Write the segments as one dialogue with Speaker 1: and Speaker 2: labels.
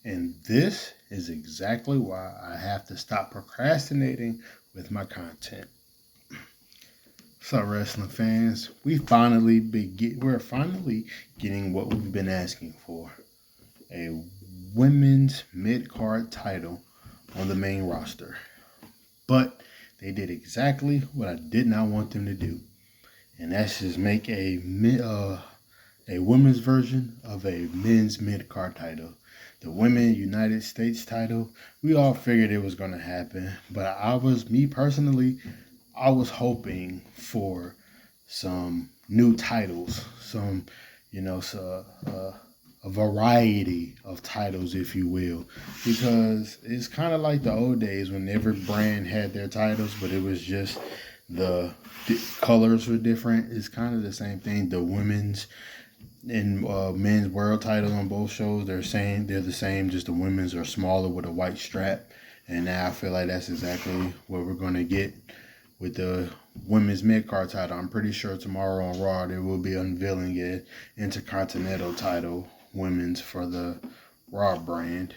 Speaker 1: And this is exactly why I have to stop procrastinating with my content. So, wrestling fans, we're finally getting what we've been asking for: a women's mid card title on the main roster. But they did exactly what I did not want them to do, and that's just make a women's version of a men's mid card title. The Women United States title, we all figured it was going to happen, but me personally, I was hoping for some new titles, a variety of titles, if you will, because it's kind of like the old days when every brand had their titles, but it was just the colors were different. It's kind of the same thing. The women's and men's world titles on both shows, they're the same, just the women's are smaller with a white strap. And now I feel like that's exactly what we're gonna get with the women's mid card title. I'm pretty sure tomorrow on Raw they will be unveiling an intercontinental title, women's, for the Raw brand.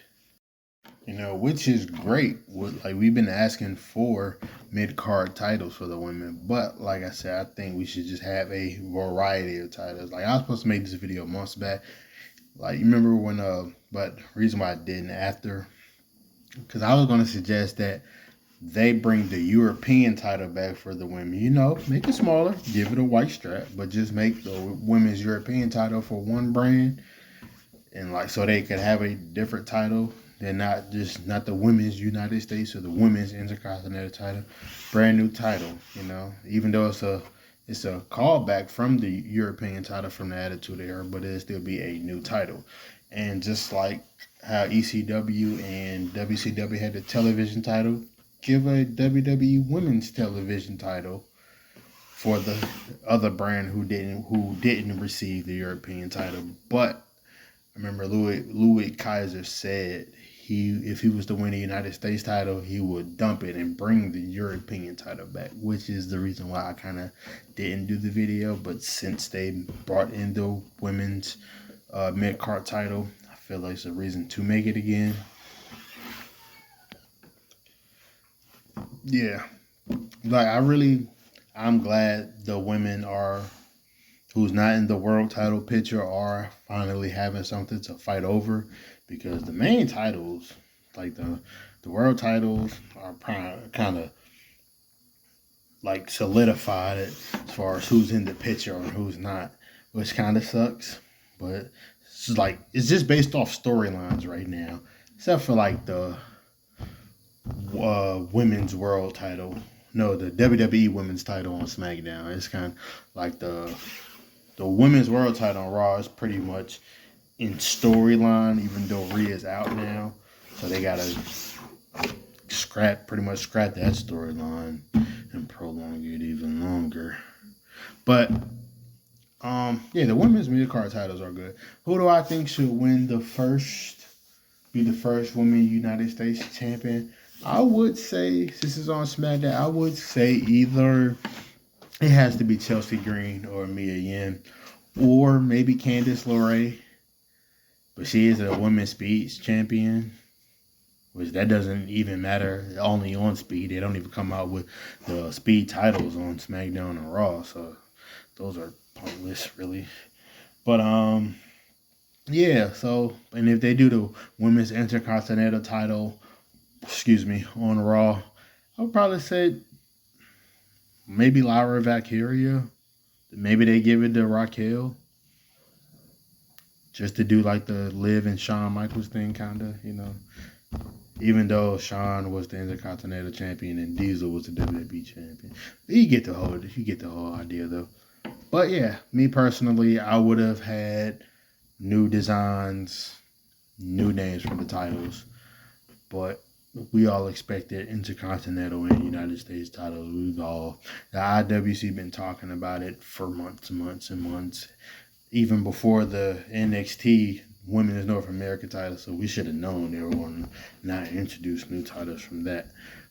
Speaker 1: Which is great. Like, we've been asking for mid card titles for the women, but like I said, I think we should just have a variety of titles. Like, I was supposed to make this video months back. Like, you remember when but the reason why I didn't after, because I was going to suggest that they bring the European title back for the women. Make it smaller, give it a white strap, but just make the women's European title for one brand, and like so they could have a different title. They're not the women's United States or the women's Intercontinental title, brand new title. Even though it's a callback from the European title from the Attitude Era, but it'll still be a new title. And just like how ECW and WCW had the television title, give a WWE Women's Television title for the other brand who didn't receive the European title. But I remember Louis Kaiser said if he was to win the United States title, he would dump it and bring the European title back, which is the reason why I kind of didn't do the video. But since they brought in the women's mid-card title, I feel like it's a reason to make it again. Yeah. Like, I'm glad the women who's not in the world title picture are finally having something to fight over, because the main titles, like the world titles, are kind of like solidified as far as who's in the picture or who's not, which kind of sucks. But it's just based off storylines right now, except for like the women's world title. No, the WWE women's title on SmackDown. It's kind of like the women's world title on Raw is pretty much in storyline, even though Rhea's out now. So they gotta pretty much scrap that storyline and prolong it even longer. But the women's mid card titles are good. Who do I think should be the first women United States champion? I would say, since it's on SmackDown, I would say either it has to be Chelsea Green or Mia Yim, or maybe Candice LeRae. But she is a women's speed champion, which that doesn't even matter. Only on speed. They don't even come out with the speed titles on SmackDown and Raw, so those are pointless, really. But yeah. So, and if they do the women's Intercontinental title, on Raw, I would probably say maybe Lyra Valkyria. Maybe they give it to Raquel, just to do like the Liv and Shawn Michaels thing, kind of, Even though Shawn was the Intercontinental Champion and Diesel was the WWE Champion, you get the whole idea though. But yeah, me personally, I would have had new designs, new names for the titles, but we all expected Intercontinental and United States titles. The IWC been talking about it for months and months and months, even before the NXT Women's North America title. So we should have known they were going to not introduce new titles from that.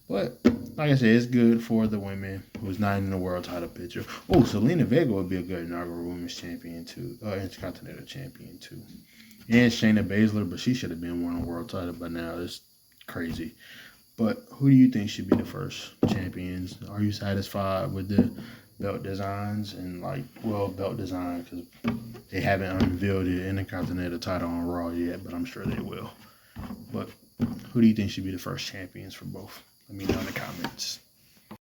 Speaker 1: But like I said, it's good for the women who's not in the world title picture. Oh, Selena Vega would be a good inaugural women's champion too, Intercontinental champion too. and Shayna Baszler, but she should have been won a world title by now. It's crazy. But who do you think should be the first champions? Are you satisfied with the belt designs and belt design because they haven't unveiled the Intercontinental title on Raw yet, but I'm sure they will. But who do you think should be the first champions for both? Let me know in the comments.